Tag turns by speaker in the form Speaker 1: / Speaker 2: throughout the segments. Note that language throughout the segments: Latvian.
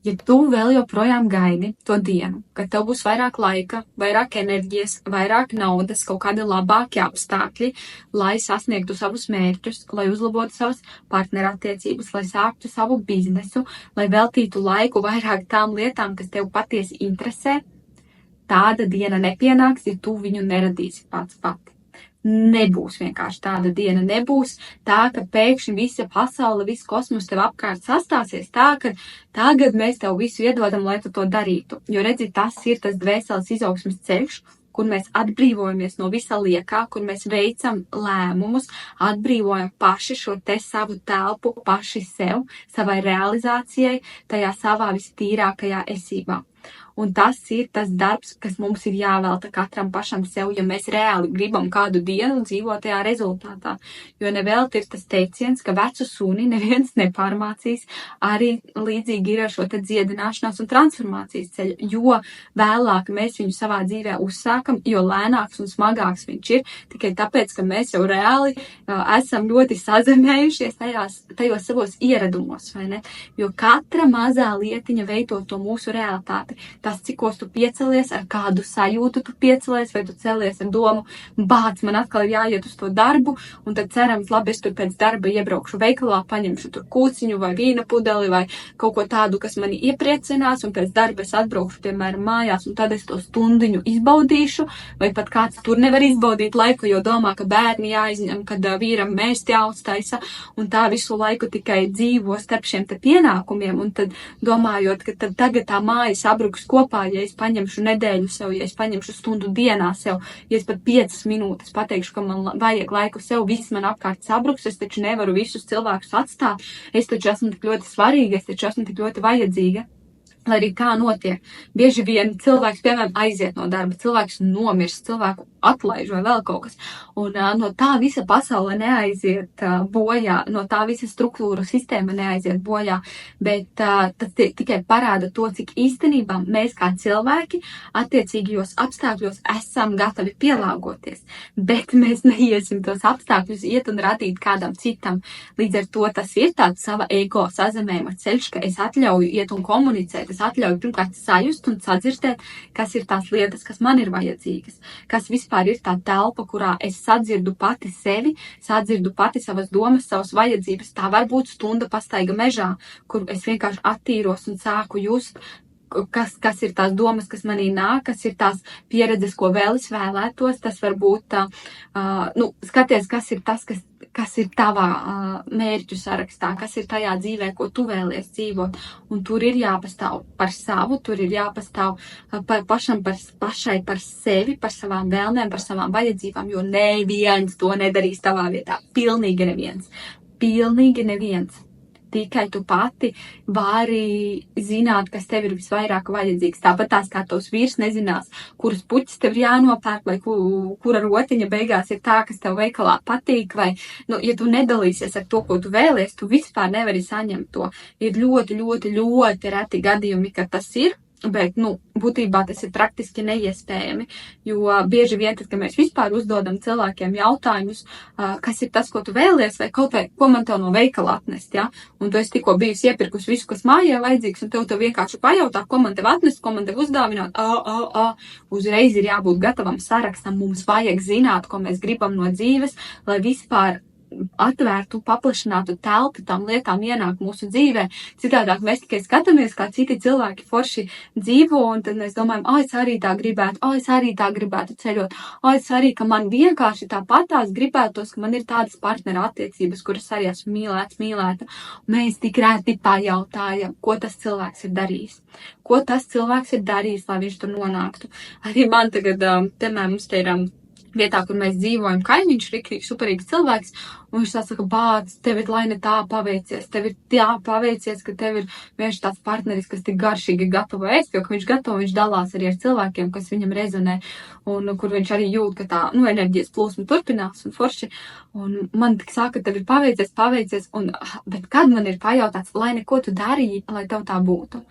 Speaker 1: Ja tu vēl joprojām gaidi to dienu, kad tev būs vairāk laika, vairāk enerģijas, vairāk naudas, kaut kādi labāki apstākļi, lai sasniegtu savus mērķus, lai uzlabotu savas partnerattiecības, lai sāktu savu biznesu, lai veltītu laiku vairāk tām lietām, kas tev patiesi interesē, tāda diena nepienāks, ja tu viņu neradīsi pats pati. Nebūs vienkārši tāda diena, nebūs tā, ka pēkšņi visa pasaule, viss kosmos tev apkārt sastāsies tā, ka tagad mēs tev visu iedodam, lai tu to darītu. Jo redzi, tas ir tas dvēseles izaugsmes ceļš, kur mēs atbrīvojamies no visa liekā, kur mēs veicam lēmumus, atbrīvojam paši šo te savu telpu, paši sev, savai realizācijai, tajā savā vistīrākajā esībā. Un tas ir tas darbs, kas mums ir jāvelta katram pašam sev, ja mēs reāli gribam kādu dienu dzīvot tajā rezultātā. Jo nevelti ir tas teiciens, ka vecu suni neviens nepārmācīs, arī līdzīgi ir ar šo te dziedināšanās un transformācijas ceļu, jo vēlāk mēs viņu savā dzīvē uzsākam, jo lēnāks un smagāks viņš ir, tikai tāpēc, ka mēs jau reāli esam ļoti sazemējušies tajos savos ieradumos, vai ne? Jo katra mazā lietiņa veido to mūsu realitāti. Tas, cikos tu piecelies, ar kādu sajūtu tu piecelies, vai tu celies ar domu, bāc, man atkal ir jāiet uz to darbu, un tad cerams, labi, es tur pēc darba iebraukšu veikalā, paņemšu tur kūciņu vai vīna pudeli vai kaut ko tādu, kas mani iepriecinās, un pēc darba es atbraukšu, piemēram, mājās, un tad es to stundiņu izbaudīšu, vai pat kāds tur nevar izbaudīt laiku, jo domā, ka bērni jāizņem, kad vīram mēst jāuztaisa, un tā visu laiku tikai dzīvo starp šiem te pienākumiem, un tad domājot, ka tad tagad tā mājas abruks kopā, ja es paņemšu nedēļu sev, ja es paņemšu stundu dienā sev, ja es pat 5 minūtes pateikšu, ka man vajag laiku sev, viss man apkārt sabruks, es taču nevaru visus cilvēkus atstāt, es taču esmu tik ļoti svarīga, es taču esmu tik ļoti vajadzīga. Lai arī kā notiek. Bieži vien cilvēks, piemēram, aiziet no darba, cilvēks nomirst, cilvēku atlaiž vai vēl kaut kas. Un no tā visa pasaule neaiziet bojā, no tā visa struktūra sistēma neaiziet bojā, bet tas tikai parāda to, cik īstenībā mēs kā cilvēki attiecīgajos apstākļos esam gatavi pielāgoties. Bet mēs neiesim tos apstākļus iet un radīt kādam citam. Līdz ar to tas ir tāds sava ego sazemējuma ceļš, ka es atļauju iet un komunicēt. Es atļauju pirmkārt sajust un sadzirdēt, kas ir tās lietas, kas man ir vajadzīgas, kas vispār ir tā telpa, kurā es sadzirdu pati sevi, sadzirdu pati savas domas, savas vajadzības. Tā var būt stunda pastaiga mežā, kur es vienkārši attīros un sāku just, kas ir tās domas, kas manī nāk, kas ir tās pieredzes, ko vēl es vēlētos. Tas var būt, skaties, kas ir tas, kas ir tavā mērķu sarakstā, kas ir tajā dzīvē, ko tu vēlies dzīvot. Un tur ir jāpastāv par savu, tur ir jāpastāv pašai par sevi, par savām vēlmēm, par savām vajadzībām, jo neviens to nedarīs tavā vietā. Pilnīgi neviens. Pilnīgi neviens. Tikai tu pati vari zināt, kas tev ir visvairāk vajadzīgs. Tāpat tās kā tavs vīrs nezinās, kuras puķis tev jānopērk, vai kura rotiņa beigās ir tā, kas tev veikalā patīk, vai, ja tu nedalīsies ar to, ko tu vēlies, tu vispār nevari saņemt to. Ir ļoti, ļoti, ļoti reti gadījumi, ka tas ir. Bet, būtībā tas ir praktiski neiespējami, jo bieži vien, tad, kad mēs vispār uzdodam cilvēkiem jautājumus, kas ir tas, ko tu vēlies, vai kaut vai, ko man tev no veikala atnest, ja? Un tu esi tikko bijusi iepirkus visu, kas mājā vajadzīgs, un tev vienkārši pajautā, ko man tev atnest, ko man tev uzdāvināt, uzreiz ir jābūt gatavam sarakstam, mums vajag zināt, ko mēs gribam no dzīves, lai vispār atvērtu, paplašinātu telpu tam lietām ienāk mūsu dzīvē. Citādāk mēs tikai skatāmies, kā citi cilvēki forši dzīvo, un tad mēs domājam, es arī tā gribētu ceļot, es arī, ka man vienkārši tāpatās gribētos, ka man ir tādas partnera attiecības, kuras arī esmu mīlēta. Mēs tik reti pajautājam, ko tas cilvēks ir darījis. Ko tas cilvēks ir darījis, lai viņš tur nonāktu. Arī man tagad, piemēram, mums te ir vietā, kur mēs dzīvojam, kaimiņš, riktīgi superīgs cilvēks, un viņš tā saka, bāc, tev ir lai ne tā paveicies, tev ir tā paveicies, ka tev ir vienkārši tāds partneris, kas tik garšīgi gatavo ēst, jo, ka viņš dalās arī ar cilvēkiem, kas viņam rezonē, un kur viņš arī jūt, ka tā, enerģijas plūsma turpinās un forši, un man tik saka, tev ir paveicies, bet kad man ir pajautāts, lai neko tu darīji, lai tev tā būtu?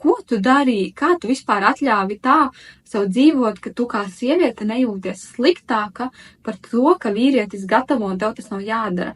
Speaker 1: Ko tu darīji? Kā tu vispār atļāvi tā sev dzīvot, ka tu kā sieviete nejūties sliktāka par to, ka vīrietis gatavo un tev tas nav jādara?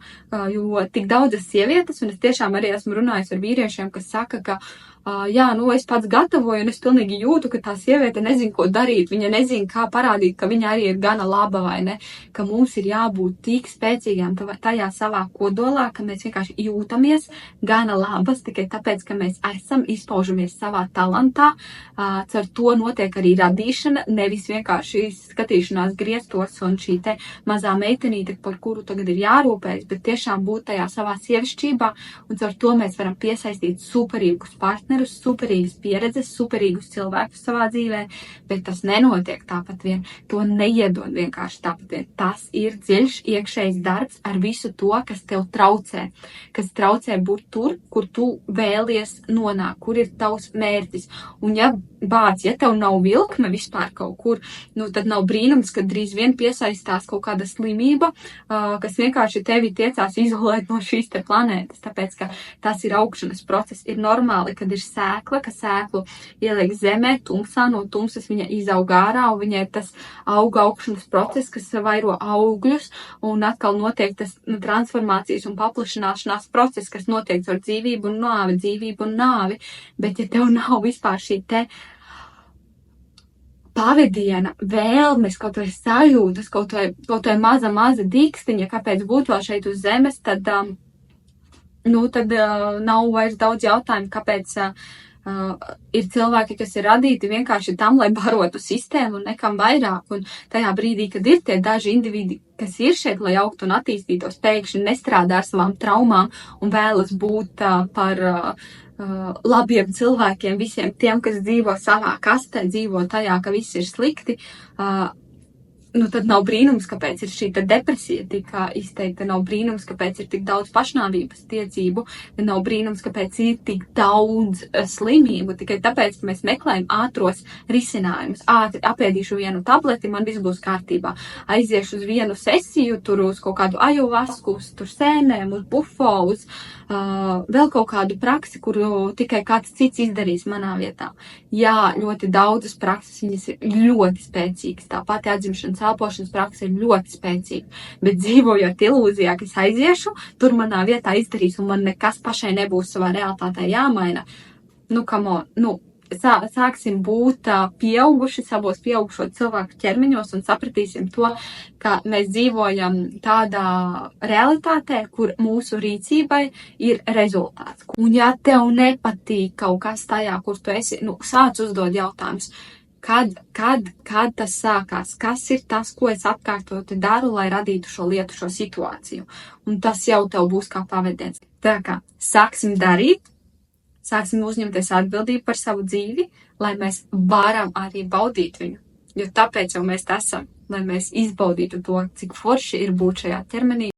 Speaker 1: Jo tik daudzas sievietes, un es tiešām arī esmu runājusi ar vīriešiem, kas saka, ka jā, nu, es pats gatavoju, un es pilnīgi jūtu, ka tā sieviete nezin, ko darīt, viņa nezin, kā parādīt, ka viņa arī ir gana laba, vai ne, ka mums ir jābūt tik spēcīgām tajā savā kodolā, ka mēs vienkārši jūtamies gana labas, tikai tāpēc, ka mēs esam, izpaužamies savā talantā, caur to notiek arī radīšana, nevis vienkārši skatīšanās griestos un šī te mazā meitenīte, par kuru tagad ir jārūpējas, bet tiešām būt tajā savā sievišķībā, un caur to mēs varam piesaistīt superīgus partnerus, superīgas pieredzes, superīgus cilvēkus savā dzīvē, bet tas nenotiek tāpat vien. To neiedod vienkārši tāpat vien. Tas ir dziļš iekšējs darbs ar visu to, kas tev traucē, kas traucē būt tur, kur tu vēlies nonākt, kur ir tavs mērķis. Un ja tev nav vilkme vispār kaut kur, nu tad nav brīnums, ka drīz vien piesaistās kaut kāda slimība, kas vienkārši tevi tiecās izolēt no šīs te planētas, tāpēc, ka tas ir augšanas process. Ir normāli, kad ir sēkla, ka sēklu ieliek zemē, tumsā, no tumsas viņa izaug ārā, un viņai tas auga augšanas process, kas vairo augļus, un atkal notiek tas transformācijas un paplašināšanās process, kas notiek ar dzīvību un nāvi, bet ja tev nav vispār šī te pavadiena, vēlmes, kaut vai sajūtas, kaut vai maza dikstiņa, kāpēc būt vēl šeit uz zemes, tad nav vairs daudz jautājumu, kāpēc ir cilvēki, kas ir radīti vienkārši tam, lai barotu sistēmu un nekam vairāk. Un tajā brīdī, kad ir tie daži individi, kas ir šeit, lai augtu un attīstītos, pēkšņi nestrādā ar savām traumām un vēlas būt par labiem cilvēkiem, visiem tiem, kas dzīvo savā kastē, dzīvo tajā, ka viss ir slikti, tad nav brīnums, kāpēc ir šī depresija tik izteikta, nav brīnums, kāpēc ir tik daudz pašnāvības tiecību, nav brīnums, kāpēc ir tik daudz slimību, tikai tāpēc, ka mēs meklējam ātros risinājumus. Ātri apēdīšu vienu tableti, man viss būs kārtībā. Aiziešu uz vienu sesiju, tur uz kaut kādu ajuvasku, uz tur sēnēm, uz bufo, uz vēl kaut kādu praksi, kuru tikai kāds cits izdarīs manā vietā. Jā, ļoti daudzas prakses, viņas ir ļoti spēcīgas, tā pati atzimšanas elpošanas praksa ir ļoti spēcīga, bet dzīvojot ilūzijā, ka es aiziešu, tur manā vietā izdarīs, un man nekas pašai nebūs savā realitātē jāmaina. Sāksim būt pieauguši savos pieaugušo cilvēku ķermeņos un sapratīsim to, ka mēs dzīvojam tādā realitātē, kur mūsu rīcībai ir rezultāts. Un ja tev nepatīk kaut kas tajā, kur tu esi, sāc uzdot jautājumus. Kad tas sākās? Kas ir tas, ko es atkārtoti daru, lai radītu šo lietu, šo situāciju? Un tas jau tev būs kā pavadiens. Tā kā sāksim darīt, sāksim uzņemties atbildību par savu dzīvi, lai mēs varam arī baudīt viņu. Jo tāpēc jau mēs esam, lai mēs izbaudītu to, cik forši ir būt šajā ķermenī.